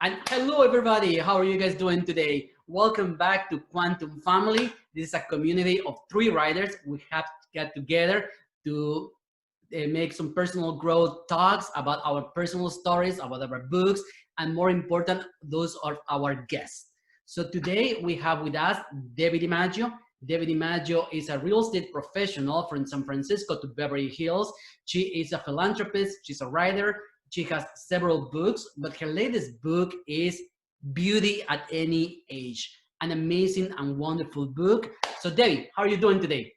And hello, everybody. How are you guys doing today? Welcome back to Quantum Family. This is a community of three writers. We have get together to make some personal growth talks about our personal stories, about our books, and more important, those are our guests. So today we have with us Debbie DiMaggio. Debbie DiMaggio is a real estate professional from San Francisco to Beverly Hills. She is a philanthropist. She's a writer. She has several books, but her latest book is Beauty at Any Age, an amazing and wonderful book. So Debbie, how are you doing today?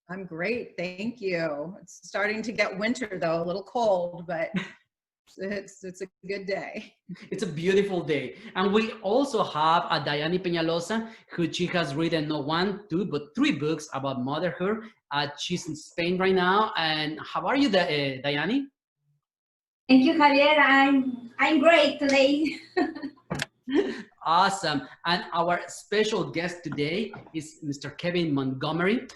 I'm great, thank you. It's starting to get winter though, a little cold, but it's a good day. It's a beautiful day. And we also have a Diane Peñalosa, who she has written not one, two, but three books about motherhood. She's in Spain right now. And how are you, Diane? Thank you, Javier. I'm great today. Awesome. And our special guest today is Mr. Kevin Montgomery.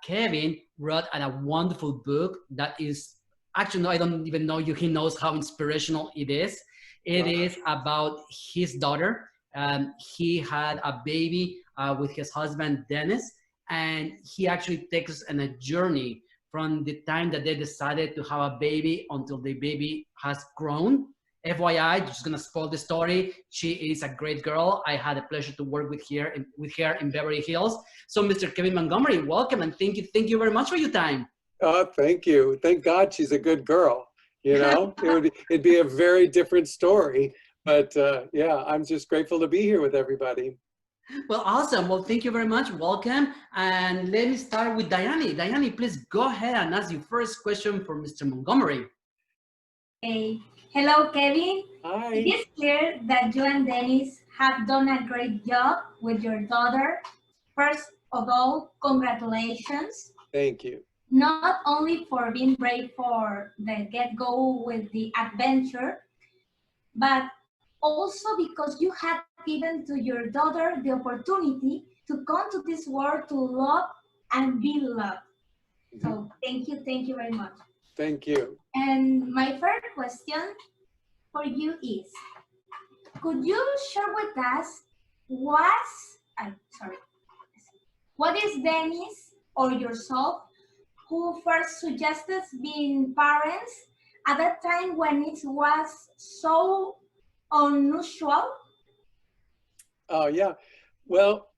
Kevin wrote a wonderful book that is, actually, no, I don't even know he knows how inspirational it is. It is about his daughter. He had a baby with his husband, Dennis, and he actually takes us on a journey from the time that they decided to have a baby until the baby has grown. FYI, just gonna spoil the story. She is a great girl. I had a pleasure to work with her in Beverly Hills. So, Mr. Kevin Montgomery, welcome and thank you very much for your time. Oh, thank you. Thank God she's a good girl. You know, it'd be a very different story. But yeah, I'm just grateful to be here with everybody. Well, awesome. Well, thank you very much. Welcome. And let me start with Diane. Diane, please go ahead and ask your first question for Mr. Montgomery. Hey. Hello, Kevin. Hi. It is clear that you and Dennis have done a great job with your daughter. First of all, congratulations. Thank you. Not only for being brave for the get-go with the adventure, but also because you had given to your daughter the opportunity to come to this world to love and be loved. So thank you very much. Thank you. And my first question for you is, could you share with us what is Dennis or yourself who first suggested being parents at that time when it was so unusual? Oh, yeah. Well,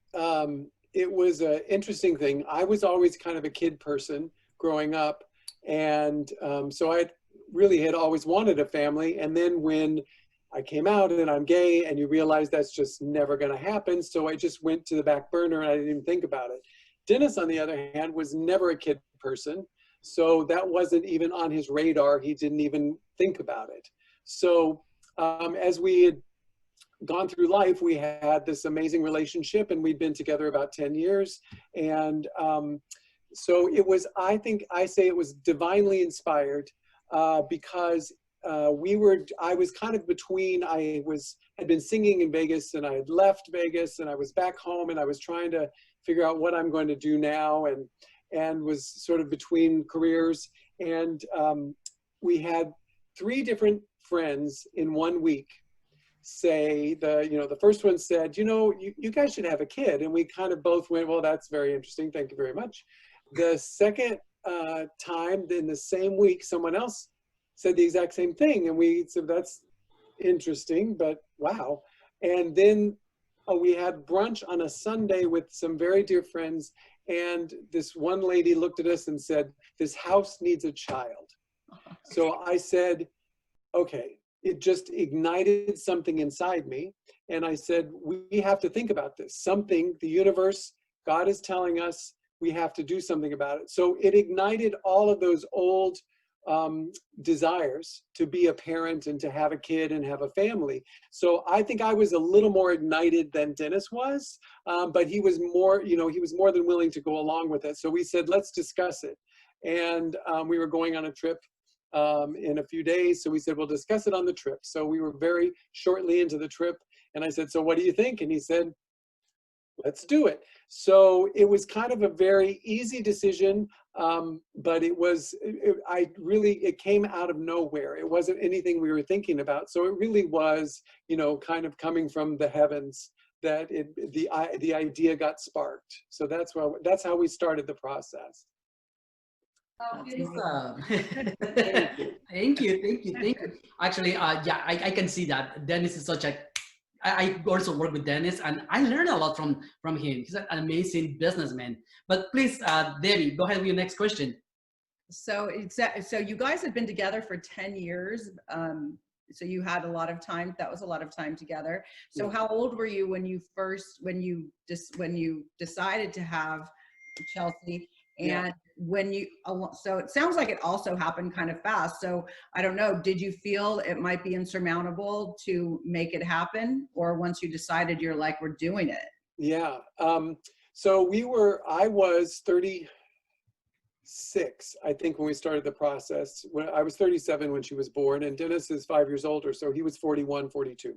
it was an interesting thing. I was always kind of a kid person growing up. And so I really had always wanted a family. And then when I came out and I'm gay and you realize that's just never going to happen. So I just went to the back burner and I didn't even think about it. Dennis, on the other hand, was never a kid person. So that wasn't even on his radar. He didn't even think about it. So as we had gone through life, we had this amazing relationship and we'd been together about 10 years. And so it was, I think I say it was divinely inspired because I was kind of between, had been singing in Vegas and I had left Vegas and I was back home and I was trying to figure out what I'm going to do now and was sort of between careers. And we had three different friends in 1 week say, the first one said, you guys should have a kid. And we kind of both went, well, that's very interesting. Thank you very much. The second time in the same week, someone else said the exact same thing. And we said, that's interesting, but wow. And then we had brunch on a Sunday with some very dear friends. And this one lady looked at us and said, this house needs a child. So I said, okay, it just ignited something inside me. And I said, we have to think about this. Something, the universe, God is telling us, we have to do something about it. So it ignited all of those old desires to be a parent and to have a kid and have a family. So I think I was a little more ignited than Dennis was, but he was more, he was more than willing to go along with it. So we said, let's discuss it. And we were going on a trip in a few days. So we said, we'll discuss it on the trip. So we were very shortly into the trip. And I said, so what do you think? And he said, let's do it. So it was kind of a very easy decision, but it came out of nowhere. It wasn't anything we were thinking about. So it really was, kind of coming from the heavens that the idea got sparked. So that's how we started the process. Oh, beautiful. Awesome. Thank you. Thank you. Actually, yeah, I can see that. Dennis is such a, I also work with Dennis and I learned a lot from him. He's an amazing businessman. But please, Debbie, go ahead with your next question. So so you guys had been together for 10 years. So you had a lot of time. That was a lot of time together. So how old were you when you decided to have Chelsea? And so it sounds like it also happened kind of fast. So I don't know, did you feel it might be insurmountable to make it happen? Or once you decided, you're like, we're doing it? Yeah. So I was 36, I think, when we started the process. When I was 37 when she was born, and Dennis is 5 years older, so he was 41, 42.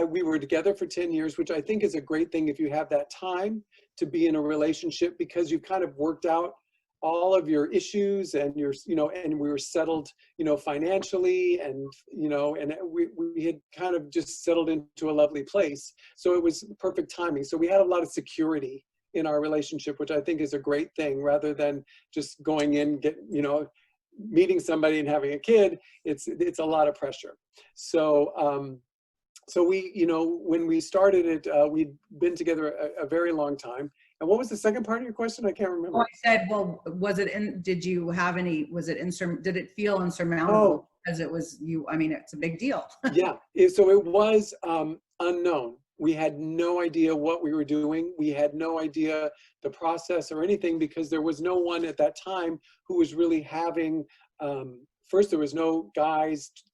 We were together for 10 years, which I think is a great thing if you have that time to be in a relationship, because you've kind of worked out all of your issues and and we were settled, financially, and, and we had kind of just settled into a lovely place. So it was perfect timing. So we had a lot of security in our relationship, which I think is a great thing, rather than just going in, meeting somebody and having a kid. It's a lot of pressure. So, so we, when we started it, we'd been together a very long time. And what was the second part of your question? I can't remember. Oh, I said, well, did it feel insurmountable? Oh. Because it was it's a big deal. Yeah, so it was unknown. We had no idea what we were doing. We had no idea the process or anything, because there was no one at that time who was really having, first, there was no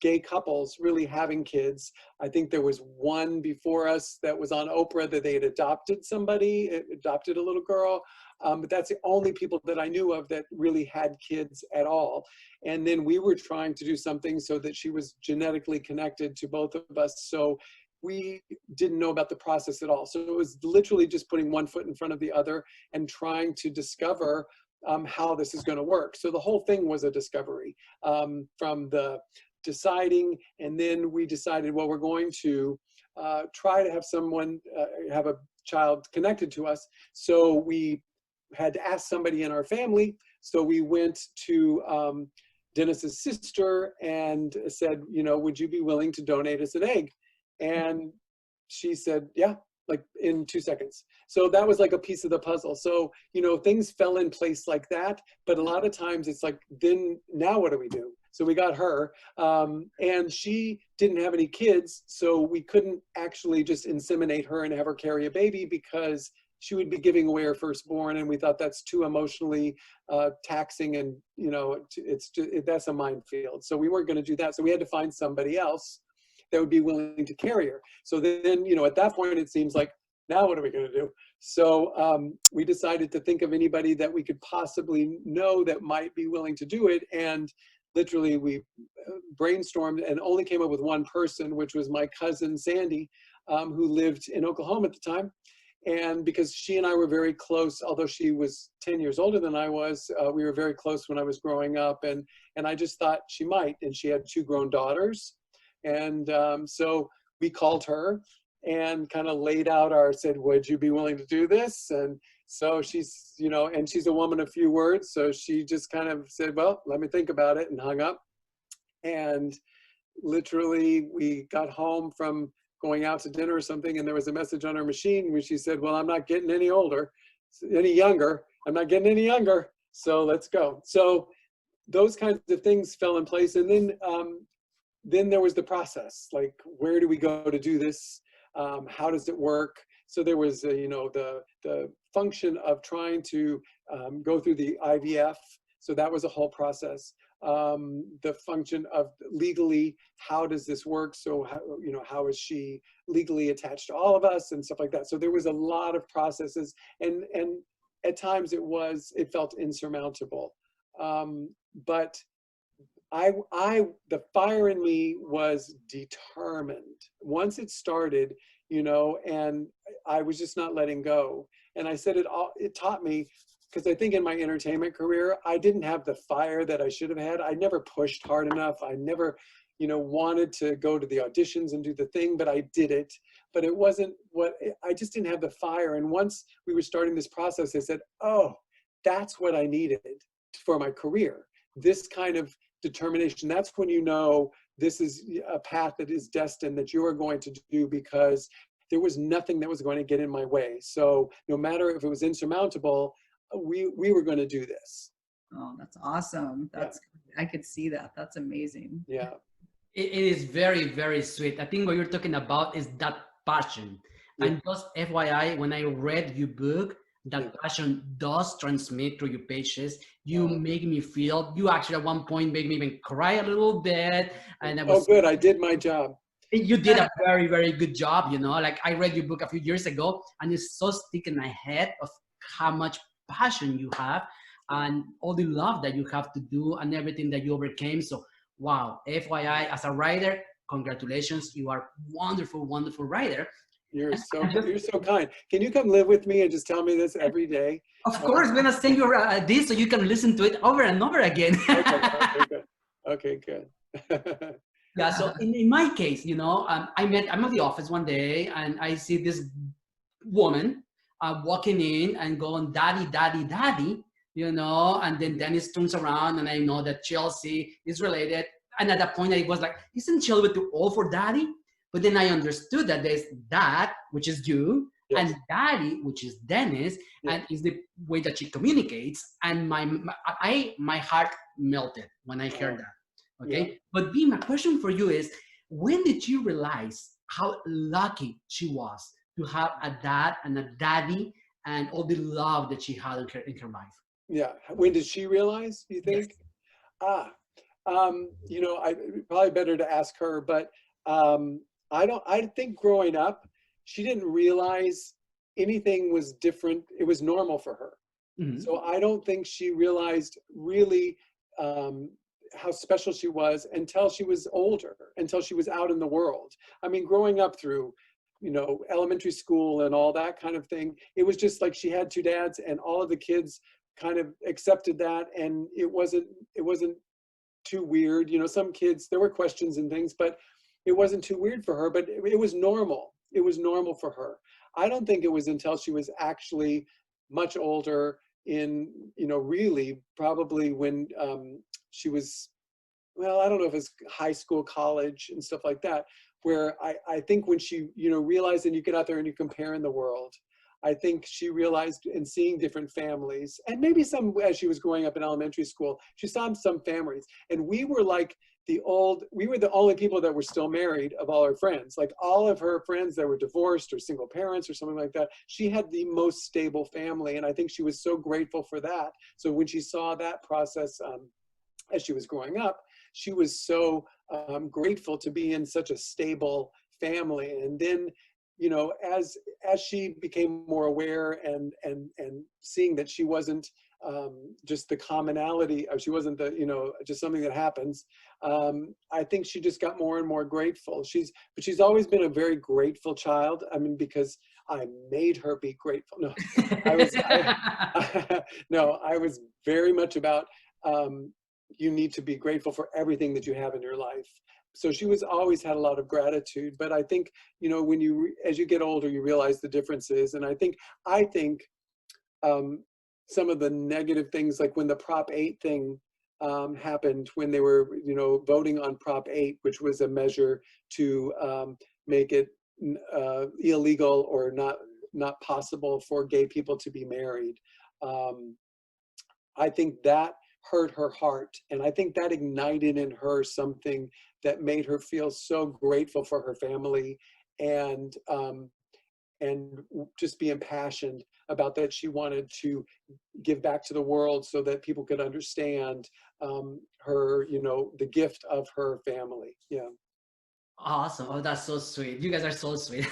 gay couples really having kids. I think there was one before us that was on Oprah that they had adopted a little girl. But that's the only people that I knew of that really had kids at all. And then we were trying to do something so that she was genetically connected to both of us. So we didn't know about the process at all. So it was literally just putting one foot in front of the other and trying to discover how this is going to work. So the whole thing was a discovery, from the deciding, and then we decided, well, we're going to try to have someone have a child connected to us. So we had to ask somebody in our family. So we went to Dennis's sister and said, would you be willing to donate us an egg? And she said, yeah, like in 2 seconds. So that was like a piece of the puzzle. So, things fell in place like that. But a lot of times it's like, then now what do we do? So we got her, and she didn't have any kids. So we couldn't actually just inseminate her and have her carry a baby, because she would be giving away her firstborn. And we thought that's too emotionally taxing. And, that's a minefield. So we weren't going to do that. So we had to find somebody else that would be willing to carry her. So then, at that point, it seems like, now what are we going to do? So we decided to think of anybody that we could possibly know that might be willing to do it. And literally we brainstormed and only came up with one person, which was my cousin, Sandy, who lived in Oklahoma at the time. And because she and I were very close, although she was 10 years older than I was, we were very close when I was growing up. And I just thought she might, and she had 2 grown daughters. And so we called her and kind of laid out said, would you be willing to do this? And so she's, and she's a woman of few words. So she just kind of said, well, let me think about it, and hung up. And literally we got home from going out to dinner or something, and there was a message on her machine where she said, well, I'm not getting any younger. I'm not getting any younger. So let's go. So those kinds of things fell in place. And then there was the process, like, where do we go to do this? How does it work? So there was, the function of trying to go through the IVF. So that was a whole process. The function of legally, how does this work? So how is she legally attached to all of us and stuff like that? So there was a lot of processes, and at times it felt insurmountable. But the fire in me was determined. Once it started, and I was just not letting go. And I said it taught me, because I think in my entertainment career, I didn't have the fire that I should have had. I never pushed hard enough. I never, wanted to go to the auditions and do the thing, but I did it. But it wasn't I just didn't have the fire. And once we were starting this process, I said, oh, that's what I needed for my career. This kind of determination. That's when this is a path that is destined that you are going to do, because there was nothing that was going to get in my way. So no matter if it was insurmountable, we were going to do this. Oh, that's awesome. I could see that. That's amazing. Yeah. It is very, very sweet. I think what you're talking about is that passion. Yeah. And just FYI, when I read your book, that passion does transmit through your pages. You make me feel, you actually at one point made me even cry a little bit. And I was, oh, good. I did my job. You did a very, very good job. Like I read your book a few years ago, and it's so stuck in my head of how much passion you have and all the love that you have to do and everything that you overcame. So wow, FYI, as a writer, congratulations. You are wonderful, wonderful writer. You're so kind. Can you come live with me and just tell me this every day? Of course, I'm gonna send you this so you can listen to it over and over again. Okay, good. Yeah, so in my case, I'm at the office one day and I see this woman walking in and going, daddy, daddy, daddy, and then Dennis turns around and I know that Chelsea is related. And at that point I was like, isn't Chelsea too old for daddy? But then I understood that there's dad, which is you, yes, and daddy, which is Dennis, yes, and is the way that she communicates. And my heart melted when I heard that. Okay. Yeah. But B, my question for you is, when did you realize how lucky she was to have a dad and a daddy and all the love that she had in her life? Yeah. When did she realize, do you think? Yes. I probably better to ask her, but I think growing up, she didn't realize anything was different. It was normal for her. Mm-hmm. So I don't think she realized really how special she was until she was older, until she was out in the world. I mean, growing up through, elementary school and all that kind of thing, it was just like she had two dads and all of the kids kind of accepted that. And it wasn't too weird. Some kids, there were questions and things, but it wasn't too weird for her, but it was normal. It was normal for her. I don't think it was until she was actually much older really probably when she was, well, I don't know if it's high school, college and stuff like that, where I think when she, realized, and you get out there and you compare in the world, I think she realized in seeing different families, and maybe some as she was growing up in elementary school, she saw some families, and we were like we were the only people that were still married of all her friends. Like all of her friends that were divorced or single parents or something like that, she had the most stable family, and I think she was so grateful for that. So when she saw that process as she was growing up, she was so grateful to be in such a stable family. And then, as she became more aware and seeing that she wasn't just the commonality, or she wasn't just something that happens, I think she just got more and more grateful. But she's always been a very grateful child. I mean, because I made her be grateful. No, I was very much about, you need to be grateful for everything that you have in your life. So she was always had a lot of gratitude. But I think, when as you get older, you realize the differences. And I think some of the negative things, like when the Prop 8 thing happened, when they were, voting on Prop 8, which was a measure to make it illegal or not possible for gay people to be married. I think that hurt her heart. And I think that ignited in her something that made her feel so grateful for her family and just be impassioned about that. She wanted to give back to the world so that people could understand her, the gift of her family. Yeah. Awesome. Oh, that's so sweet. You guys are so sweet.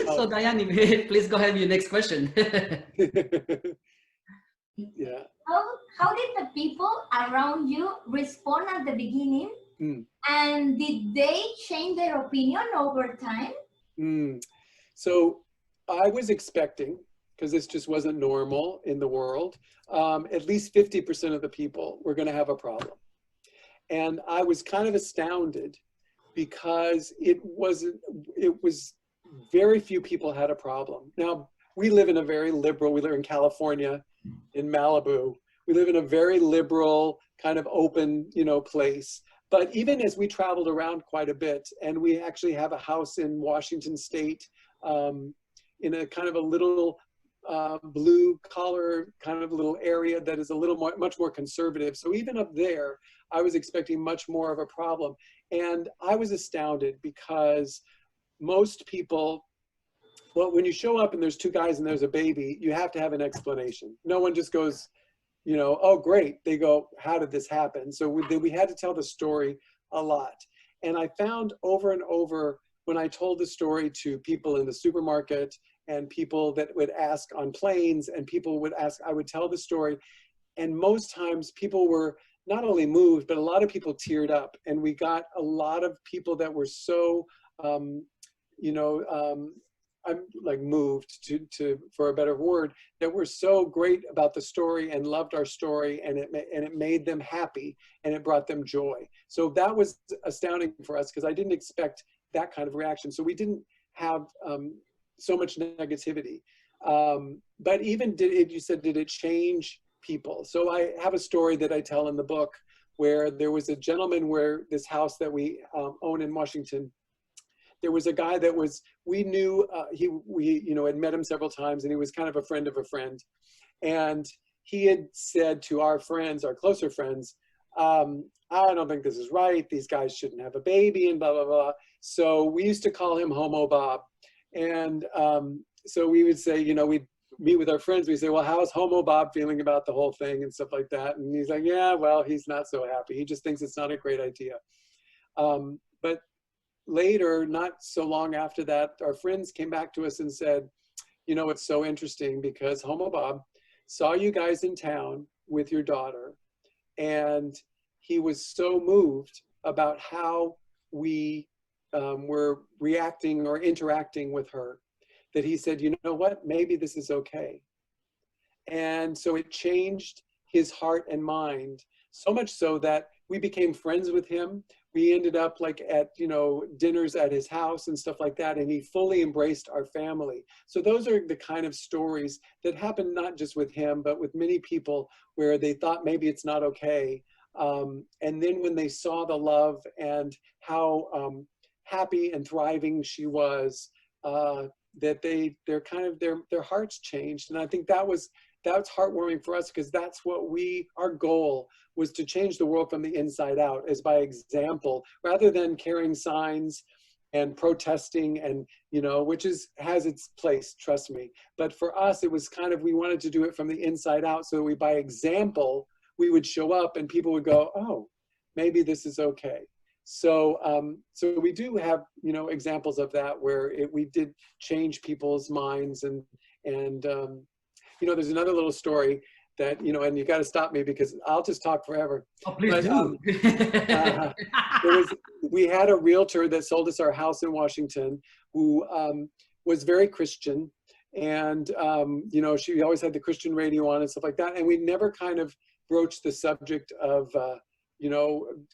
So Diane, please go ahead with your next question. Yeah. How did the people around you respond at the beginning? And did they change their opinion over time? So I was expecting, because this just wasn't normal in the world, at least 50% of the people were going to have a problem. And I was kind of astounded because it was very few people had a problem. Now, we live in a very liberal, we live in California, in Malibu. We live in a very liberal, kind of open, place. But even as we traveled around quite a bit, and we actually have a house in Washington State, in a kind of a little blue collar kind of little area that is a little more, much more conservative. So even up there, I was expecting much more of a problem. And I was astounded because most people, well, when you show up and there's two guys and there's a baby, you have to have an explanation. No one just goes, oh, great. They go, how did this happen? So we had to tell the story a lot. And I found over and over when I told the story to people in the supermarket and people that would ask on planes and people would ask, I would tell the story. And most times people were not only moved, but a lot of people teared up. And we got a lot of people that were so, I'm like moved to for a better word, that were so great about the story and loved our story, and it made them happy and it brought them joy. So that was astounding for us because I didn't expect that kind of reaction. So we didn't have so much negativity. But even you said, did it change people? So I have a story that I tell in the book where there was a gentleman where this house that we own in Washington, there was a guy that we knew, we had met him several times, and he was kind of a friend of a friend. And he had said to our friends, our closer friends, I don't think this is right. These guys shouldn't have a baby and blah, blah, blah. So we used to call him Homo Bob. And so we would say, we'd meet with our friends. We say, well, how's Homo Bob feeling about the whole thing and stuff like that? And he's like, yeah, well, he's not so happy. He just thinks it's not a great idea. But later, not so long after that, our friends came back to us and said, it's so interesting because Homo Bob saw you guys in town with your daughter, and he was so moved about how we were reacting or interacting with her that he said, you know what, maybe this is okay. And so it changed his heart and mind, so much so that we became friends with him. We ended up like at, dinners at his house and stuff like that. And he fully embraced our family. So those are the kind of stories that happen not just with him, but with many people where they thought maybe it's not okay. And then when they saw the love and how happy and thriving she was, that their hearts changed. And I think that's heartwarming for us because that's what our goal was, to change the world from the inside out, as by example, rather than carrying signs and protesting and, which has its place, trust me. But for us, it was we wanted to do it from the inside out so that by example, we would show up and people would go, oh, maybe this is okay. So, so we do have, examples of that where we did change people's minds and there's another little story that, and you got to stop me because I'll just talk forever. Oh, please do. We had a realtor that sold us our house in Washington who was very Christian. And, she always had the Christian radio on and stuff like that. And we never kind of broached the subject of,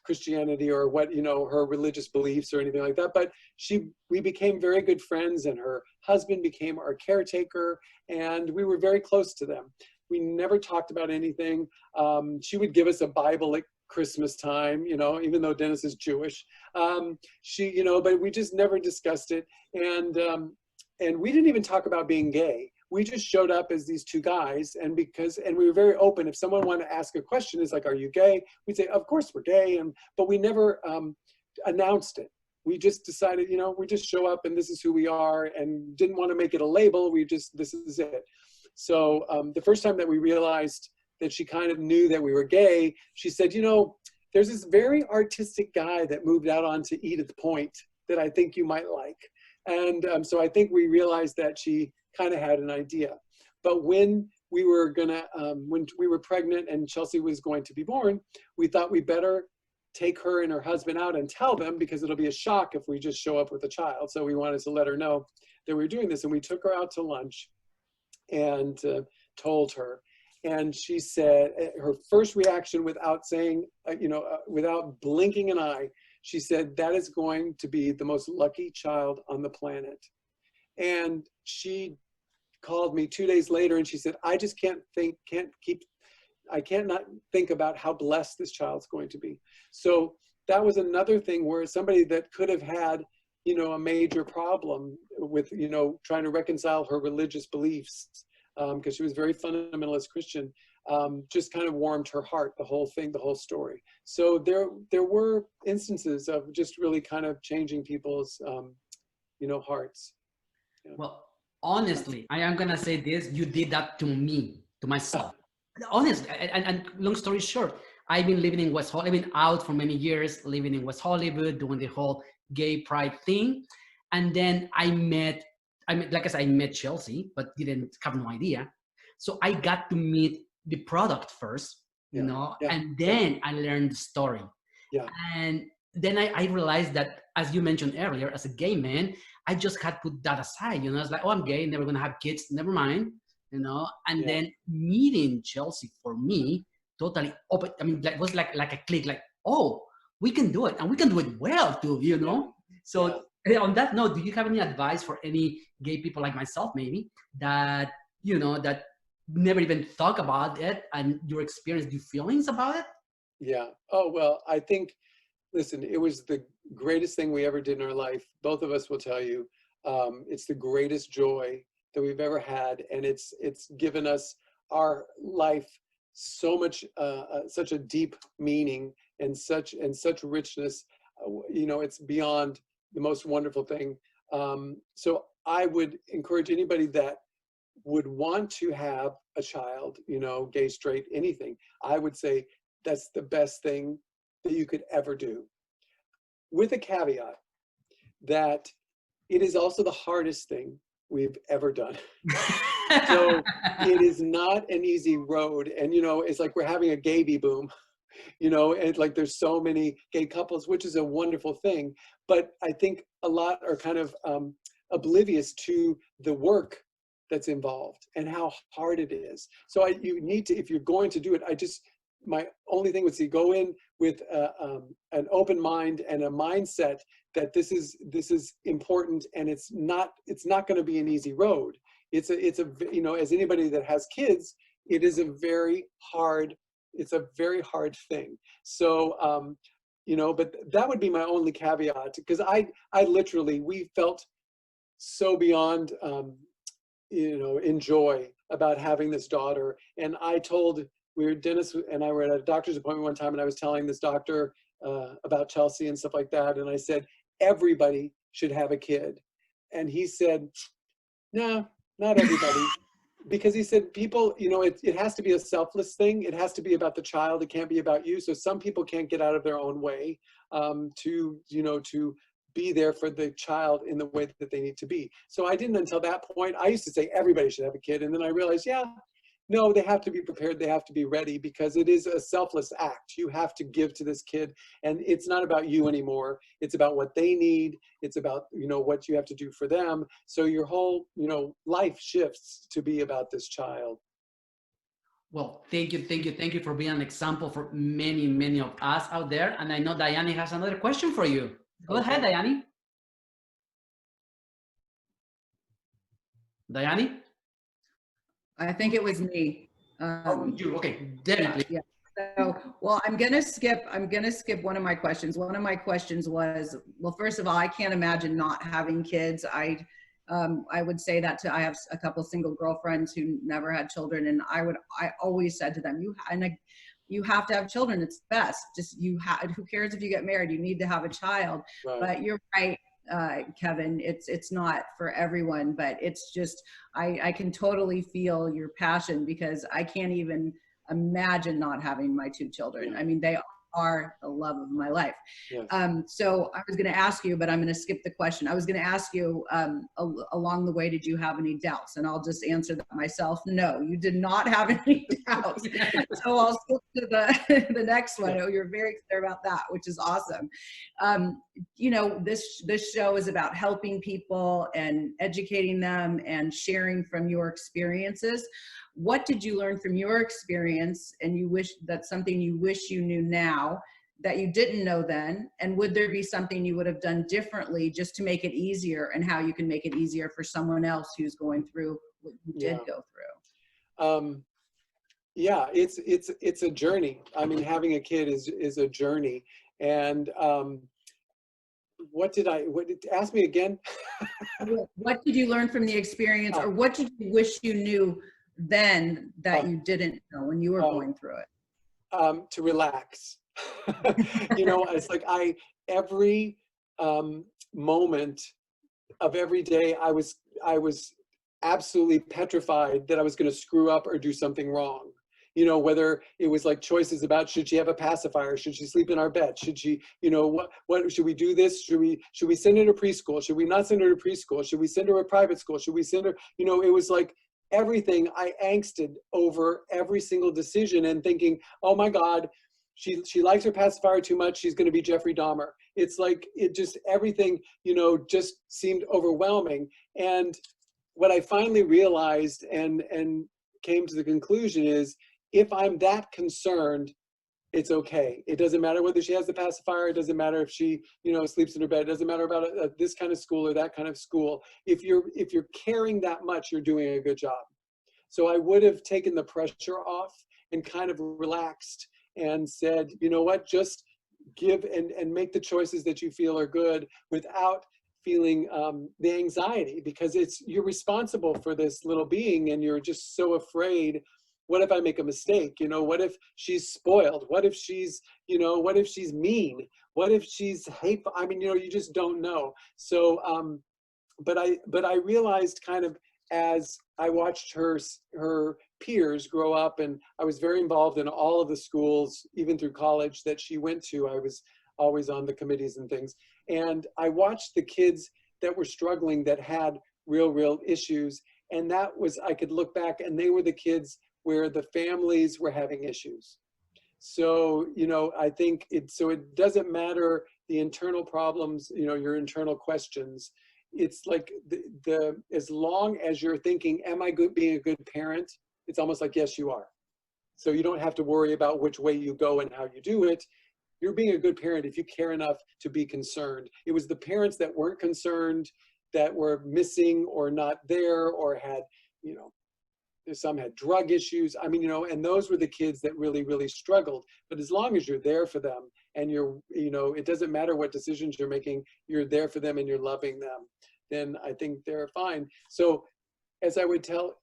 Christianity or what, her religious beliefs or anything like that. But we became very good friends, and her husband became our caretaker, and we were very close to them. We never talked about anything. She would give us a Bible at Christmas time, even though Dennis is Jewish. But we just never discussed it. And we didn't even talk about being gay. We just showed up as these two guys, and we were very open. If someone wanted to ask a question, it's like, are you gay? We'd say, of course we're gay, but we never announced it. We just decided, we just show up and this is who we are, and didn't want to make it a label. This is it. So the first time that we realized that she kind of knew that we were gay, she said, there's this very artistic guy that moved out onto Edith Point that I think you might like. And so I think we realized that she kind of had an idea. But when we were pregnant and Chelsea was going to be born, we thought we better take her and her husband out and tell them, because it'll be a shock if we just show up with a child. So we wanted to let her know that we were doing this. And we took her out to lunch and told her. And she said, her first reaction without saying, without blinking an eye, she said, that is going to be the most lucky child on the planet. And she called me 2 days later and she said, I just I can't not think about how blessed this child's going to be. So that was another thing where somebody that could have had, a major problem with, trying to reconcile her religious beliefs, because she was very fundamentalist Christian, just kind of warmed her heart, the whole thing, the whole story. So there were instances of just really kind of changing people's, hearts. Yeah. Well, honestly, I am gonna say this: you did that to me, to myself. Honestly, and long story short, I've been living in West Hollywood. I've been out for many years, living in West Hollywood, doing the whole gay pride thing, and then I met, like I said, I met Chelsea, but didn't have no idea. So I got to meet the product first, and then I learned the story. Yeah. And then I realized that, as you mentioned earlier, as a gay man, I just had put that aside. It's like, oh, I'm gay, never gonna have kids, never mind. And then meeting Chelsea for me totally open. I mean, was like a click, like, oh, we can do it, and we can do it well too, So on that note, do you have any advice for any gay people like myself, maybe, that that never even thought about it, and your experience, your feelings about it? Yeah. Oh, well, I think, listen, it was the greatest thing we ever did in our life. Both of us will tell you, it's the greatest joy that we've ever had, and it's given us our life so much, such a deep meaning and such richness. It's beyond the most wonderful thing. So I would encourage anybody that would want to have a child, gay, straight, anything. I would say that's the best thing that you could ever do, with a caveat that it is also the hardest thing we've ever done. So it is not an easy road. And, it's like we're having a gay boom, and like there's so many gay couples, which is a wonderful thing. But I think a lot are kind of oblivious to the work that's involved and how hard it is. So you need to, if you're going to do it, my only thing would say, go in with an open mind and a mindset that this is important, and it's not going to be an easy road. It's as anybody that has kids, it is a very hard thing. So but that would be my only caveat, because we felt so beyond in joy about having this daughter. And Dennis and I were at a doctor's appointment one time, and I was telling this doctor about Chelsea and stuff like that. And I said, everybody should have a kid. And he said, no, not everybody. Because he said, people, it has to be a selfless thing. It has to be about the child. It can't be about you. So some people can't get out of their own way to be there for the child in the way that they need to be. So I didn't until that point. I used to say everybody should have a kid. And then I realized, no, they have to be prepared. They have to be ready, because it is a selfless act. You have to give to this kid, and it's not about you anymore. It's about what they need. It's about, what you have to do for them. So your whole, life shifts to be about this child. Well, thank you for being an example for many, many of us out there. And I know Diane has another question for you. Go ahead, Diane. Diane? I think it was me. Okay, definitely. Yeah. So, well, I'm gonna skip one of my questions. One of my questions was, well, first of all, I can't imagine not having kids. I would say that I have a couple single girlfriends who never had children, and I always said to them, you have to have children. It's best. Just who cares if you get married? You need to have a child. Right. But you're right, Kevin. It's not for everyone, but it's just I can totally feel your passion, because I can't even imagine not having my two children. I mean, they are the love of my life. Yes. So I was going to ask you, but I'm going to skip the question. I was going to ask you, along the way, did you have any doubts? And I'll just answer that myself. No, you did not have any doubts. So I'll skip to the next one. Oh, you're very clear about that, which is awesome. You know, this show is about helping people and educating them and sharing from your experiences. What did you learn from your experience, and you wish that's something you wish you knew now that you didn't know then? And would there be something you would have done differently just to make it easier, and how you can make it easier for someone else who's going through what you did go through? Yeah, it's a journey. I mean, having a kid is a journey. And ask me again? What did you learn from the experience, or what did you wish you knew then that you didn't know when you were going through it? To relax. You know, it's like every moment of every day, I was absolutely petrified that I was going to screw up or do something wrong. You know, whether it was like choices about, should she have a pacifier? Should she sleep in our bed? Should she, you know, what should we do this? Should we send her to preschool? Should we not send her to preschool? Should we send her to a private school? Should we send her, you know, it was like everything. I angsted over every single decision and thinking, oh my God, she likes her pacifier too much. She's going to be Jeffrey Dahmer. It's like, it just, everything, you know, just seemed overwhelming. And what I finally realized and came to the conclusion is, if I'm that concerned, it's okay. It doesn't matter whether she has the pacifier. It doesn't matter if she, you know, sleeps in her bed. It doesn't matter about this kind of school or that kind of school. If you're caring that much, you're doing a good job. So I would have taken the pressure off and kind of relaxed and said, you know what, just give and make the choices that you feel are good without feeling the anxiety, because you're responsible for this little being, and you're just so afraid. What if I make a mistake? You know, what if she's spoiled? What if she's, you know, what if she's mean? What if she's hateful? I mean, you know, you just don't know. So, but I realized kind of as I watched her peers grow up, and I was very involved in all of the schools, even through college that she went to. I was always on the committees and things. And I watched the kids that were struggling, that had real issues. And that was, I could look back, and they were the kids where the families were having issues. So, you know, I think it doesn't matter the internal problems, you know, your internal questions. It's like as long as you're thinking, am I being a good parent? It's almost like, yes, you are. So you don't have to worry about which way you go and how you do it. You're being a good parent if you care enough to be concerned. It was the parents that weren't concerned, that were missing or not there, or had, you know, some had drug issues. I mean, you know, and those were the kids that really struggled. But as long as you're there for them, and you're, you know, it doesn't matter what decisions you're making, you're there for them and you're loving them, then I think they're fine. So as I would tell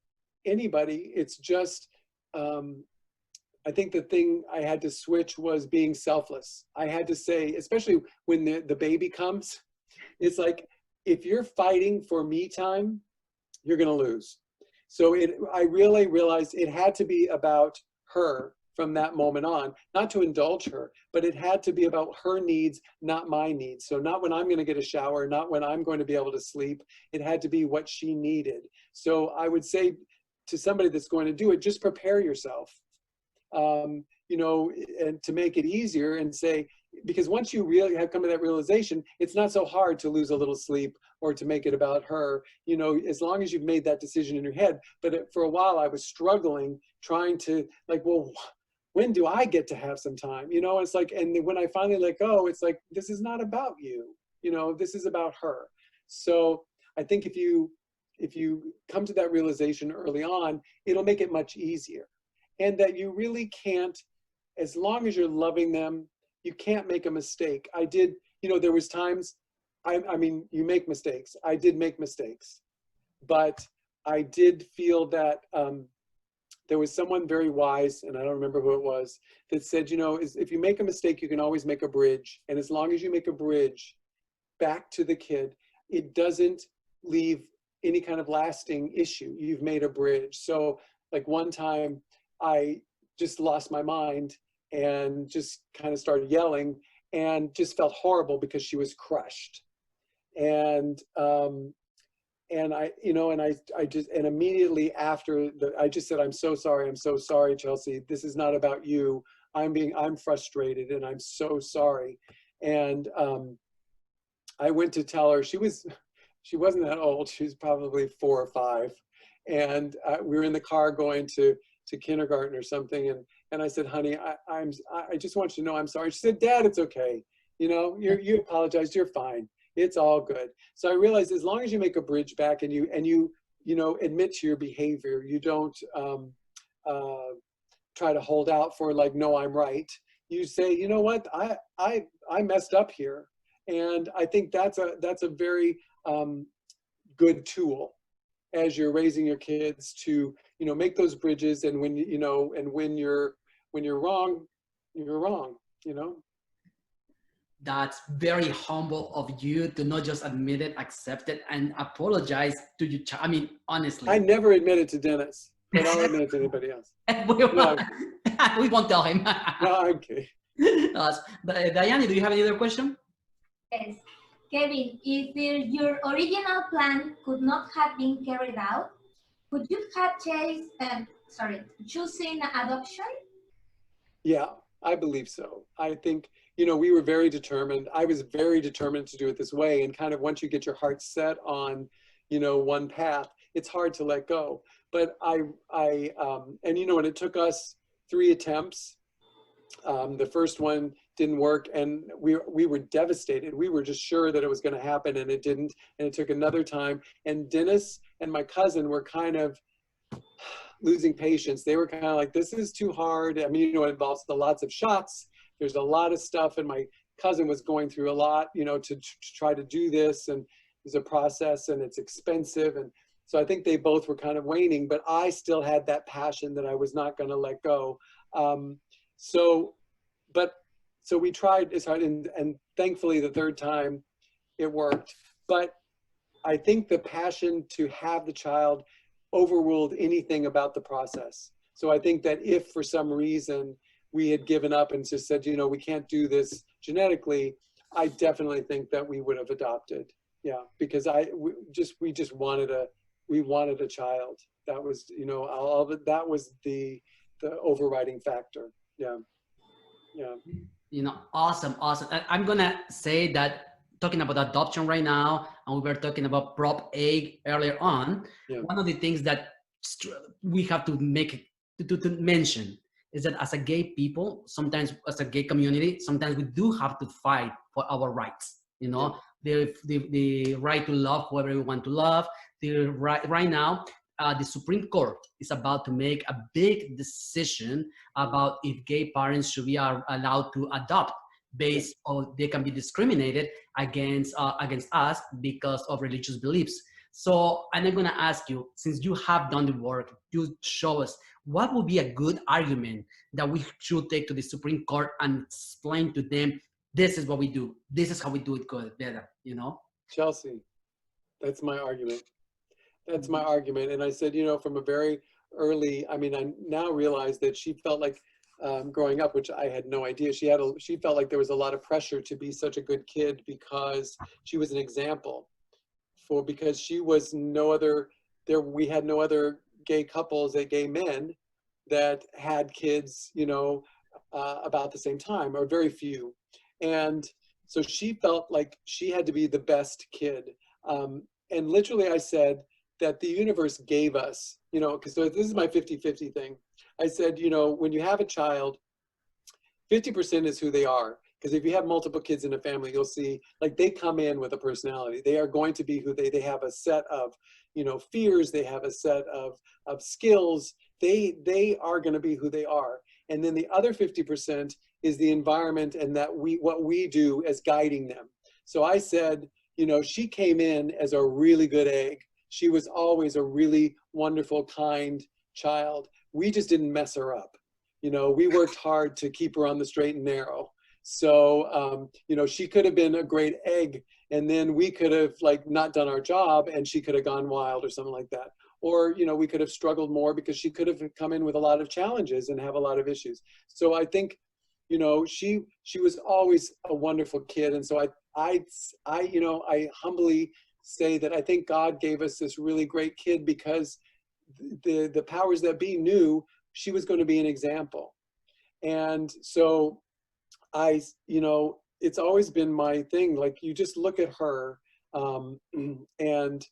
anybody, it's just, I think the thing I had to switch was being selfless. I had to say, especially when the baby comes, it's like, if you're fighting for me time, you're going to lose. So I really realized it had to be about her from that moment on, not to indulge her, but it had to be about her needs, not my needs. So not when I'm going to get a shower, not when I'm going to be able to sleep. It had to be what she needed. So I would say to somebody that's going to do it, just prepare yourself, you know, and to make it easier, and say, because once you really have come to that realization, it's not so hard to lose a little sleep or to make it about her, you know, as long as you've made that decision in your head. But for a while I was struggling, trying to like, well, when do I get to have some time? You know, it's like, and when I finally let go, it's like, this is not about you, you know, this is about her. So I think if you come to that realization early on, it'll make it much easier. And that you really can't, as long as you're loving them, you can't make a mistake. I did, you know, there was times, I mean, you make mistakes. I did make mistakes, but I did feel that there was someone very wise, and I don't remember who it was, that said, you know, if you make a mistake, you can always make a bridge. And as long as you make a bridge back to the kid, it doesn't leave any kind of lasting issue. You've made a bridge. So like one time I just lost my mind, and just kind of started yelling and just felt horrible because she was crushed. And I, you know, and I just, and immediately after I just said, I'm so sorry, Chelsea. This is not about you. I'm frustrated and I'm so sorry. And I went to tell her, she wasn't that old. She was probably 4 or 5. And we were in the car going to kindergarten or something. And I said, honey, I just want you to know I'm sorry. She said, Dad, it's okay. You know, you apologized, you're fine. It's all good. So I realized as long as you make a bridge back and you know, admit to your behavior, you don't try to hold out for like, no, I'm right. You say, you know what, I messed up here. And I think that's a very good tool as you're raising your kids to, you know, make those bridges. And when, you know, and when you're wrong, you're wrong, you know. That's very humble of you to not just admit it, accept it, and apologize to your child. I mean, honestly. I never admitted to Dennis, but I'll admit it to anybody else. We won't tell him. No, okay. Diane, do you have any other question? Yes. Kevin, if your original plan could not have been carried out, would you have choosing adoption? Yeah, I believe so. I think, you know, we were very determined. I was very determined to do it this way. And kind of once you get your heart set on, you know, one path, it's hard to let go. But and you know, and it took us 3 attempts. The first one didn't work and we were devastated. We were just sure that it was going to happen and it didn't. And it took another time. And Dennis and my cousin were kind of losing patience. They were kind of like, this is too hard. I mean, you know, it involves lots of shots. There's a lot of stuff. And my cousin was going through a lot, you know, to try to do this. And there's a process and it's expensive. And so I think they both were kind of waning, but I still had that passion that I was not going to let go. So we tried as hard, and thankfully the 3rd time it worked. But I think the passion to have the child overruled anything about the process. So I think that if for some reason we had given up and just said, you know, we can't do this genetically, I definitely think that we would have adopted. Yeah, because we just wanted a child. That was, you know, all of it. That was the overriding factor. Yeah. Yeah. You know, awesome. I'm gonna say that talking about adoption right now, and we were talking about Prop A earlier on. Yeah. One of the things that we have to to mention is that as a gay people, sometimes as a gay community, sometimes we do have to fight for our rights. You know, the right to love whoever we want to love. Right now, the Supreme Court is about to make a big decision about if gay parents should be allowed to adopt based on they can be discriminated against us because of religious beliefs. So, and I'm going to ask you, since you have done the work, you show us what would be a good argument that we should take to the Supreme Court and explain to them, this is what we do. This is how we do it good, better, you know? Chelsea, that's my argument. That's my argument. And I said, you know, from a very early, I mean, I now realize that she felt like growing up, which I had no idea, she felt like there was a lot of pressure to be such a good kid because she was an example because she was we had no other gay couples, gay men that had kids, you know, about the same time, or very few. And so she felt like she had to be the best kid. And literally I said, that the universe gave us, you know, because this is my 50-50 thing. I said, you know, when you have a child, 50% is who they are. Because if you have multiple kids in a family, you'll see, like, they come in with a personality. They are going to be who they have a set of, you know, fears. They have a set of skills. They are going to be who they are. And then the other 50% is the environment and what we do as guiding them. So I said, you know, she came in as a really good egg. She was always a really wonderful, kind child. We just didn't mess her up. You know, we worked hard to keep her on the straight and narrow. So, you know, she could have been a great egg, and then we could have like not done our job and she could have gone wild or something like that. Or, you know, we could have struggled more because she could have come in with a lot of challenges and have a lot of issues. So I think you know, she was always a wonderful kid. And so I humbly say that I think God gave us this really great kid because the powers that be knew she was going to be an example. And so it's always been my thing. Like, you just look at her and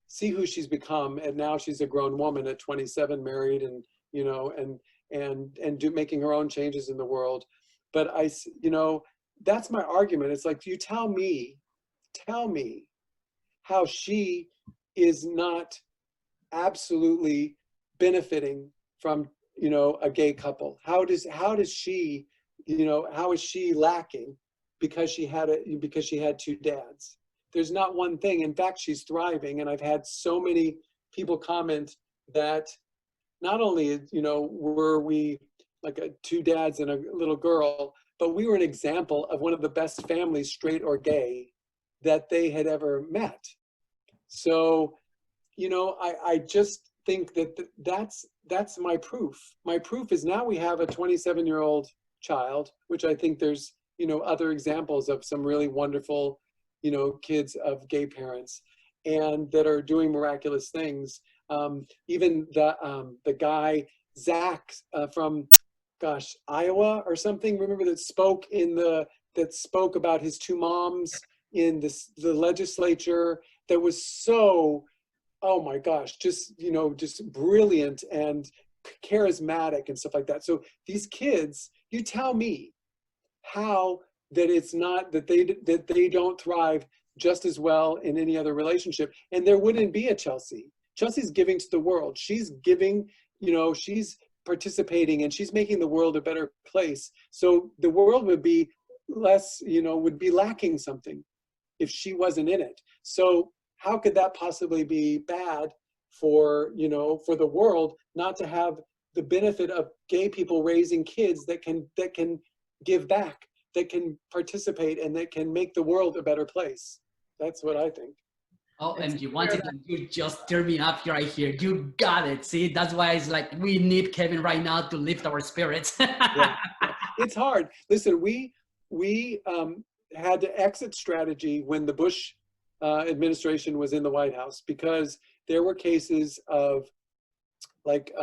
see who she's become. And now she's a grown woman at 27, married, and, you know, and making her own changes in the world. But that's my argument. It's like, you tell me how she is not absolutely benefiting from, you know, a gay couple. How does she, you know, how is she lacking because she had two dads? There's not one thing. In fact, she's thriving. And I've had so many people comment that not only, you know, were we like two dads and a little girl, but we were an example of one of the best families, straight or gay, that they had ever met. So, you know, I just think that that's my proof. My proof is now we have a 27-year-old child, which I think there's, you know, other examples of some really wonderful, you know, kids of gay parents, and that are doing miraculous things. Even the guy, Zach, from, Iowa or something, remember, that spoke about his two moms in the legislature, that was so, oh my gosh, just, you know, just brilliant and charismatic and stuff like that. So these kids, you tell me how that it's not that they don't thrive just as well in any other relationship. And there wouldn't be a Chelsea. Chelsea's giving to the world. She's giving, you know, she's participating, and she's making the world a better place. So the world would be less, you know, would be lacking something if she wasn't in it. So how could that possibly be bad for, you know, for the world not to have the benefit of gay people raising kids that can give back, that can participate, and that can make the world a better place? That's what I think. Oh, and you just stir me up right here. You got it. See, that's why it's like we need Kevin right now to lift our spirits. Yeah. It's hard. Listen, we had the exit strategy when the Bush administration was in the White House, because there were cases of like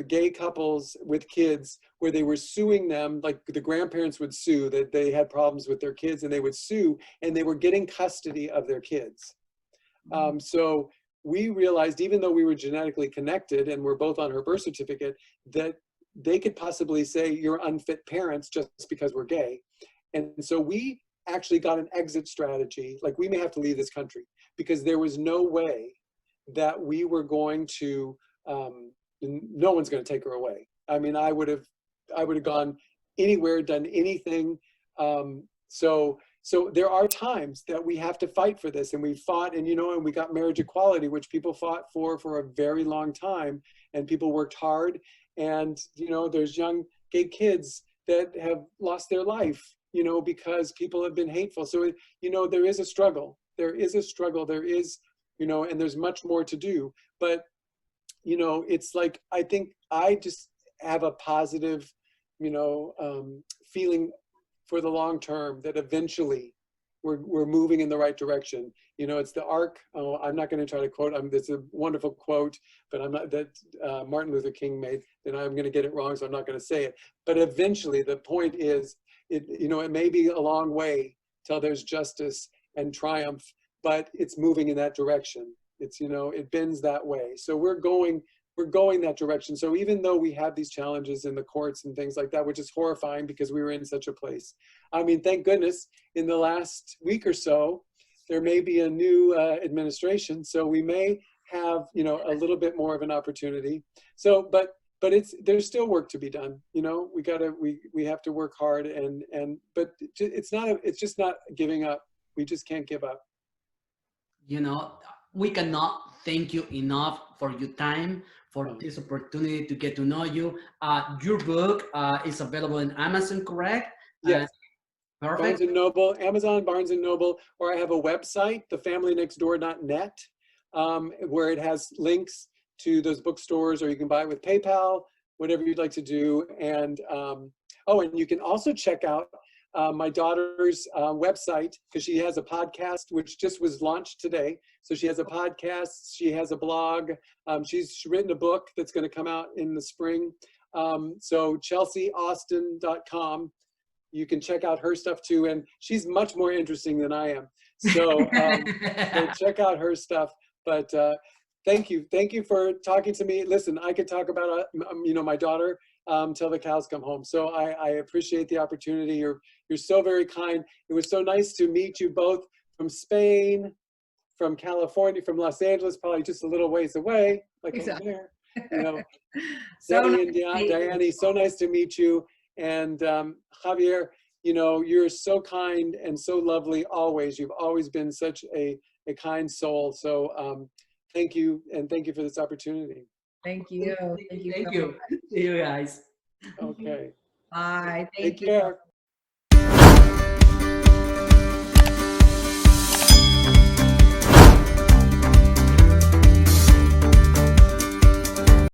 gay couples with kids where they were suing them, like the grandparents would sue that they had problems with their kids, and they would sue, and they were getting custody of their kids. So we realized, even though we were genetically connected and we're both on her birth certificate, that they could possibly say you're unfit parents just because we're gay. And so we actually got an exit strategy, like we may have to leave this country, because there was no way that we were going to, no one's going to take her away. I mean, I would have gone anywhere, done anything. So there are times that we have to fight for this, and we fought, and, you know, and we got marriage equality, which people fought for a very long time, and people worked hard. And, you know, there's young gay kids that have lost their life, you know, because people have been hateful. So, you know, there is a struggle. There is, you know, and there's much more to do. But, you know, it's like, I think I just have a positive, you know, feeling for the long term that eventually we're moving in the right direction. You know, it's the arc. Oh, I'm not going to try to quote. It's a wonderful quote, but I'm not, that Martin Luther King made. Then I'm going to get it wrong, so I'm not going to say it. But eventually, the point is, you know, it may be a long way till there's justice and triumph, but it's moving in that direction. It's, you know, it bends that way. So we're going that direction. So even though we have these challenges in the courts and things like that, which is horrifying because we were in such a place. I mean, thank goodness in the last week or so, there may be a new administration. So we may have, you know, a little bit more of an opportunity. So, but there's still work to be done. You know, we have to work hard, but it's just not giving up. We just can't give up. You know, we cannot thank you enough for your time, for this opportunity to get to know you. Your book is available in Amazon, correct? Yes. Perfect. Barnes and Noble, Amazon, Barnes and Noble, or I have a website, thefamilynextdoor.net, where it has links to those bookstores, or you can buy it with PayPal, whatever you'd like to do. And Oh, and you can also check out my daughter's website, because she has a podcast which just was launched today. So she has a podcast, she has a blog, she's written a book that's going to come out in the spring. So chelseaaustin.com. You can check out her stuff too, and she's much more interesting than I am. So, so check out her stuff. But thank you for talking to me. Listen, I could talk about my daughter till the cows come home. So I appreciate the opportunity. You're so very kind. It was so nice to meet you both from Spain, from California, from Los Angeles, probably just a little ways away, like Exactly. over there. You know, So Debbie nice and to meet you. Diane, so nice to meet you. And Javier, you're so kind and so lovely always. You've always been such a kind soul. So thank you, and thank you for this opportunity. Thank you. Thank you. See you guys. Okay. Bye. Take Thank you. care.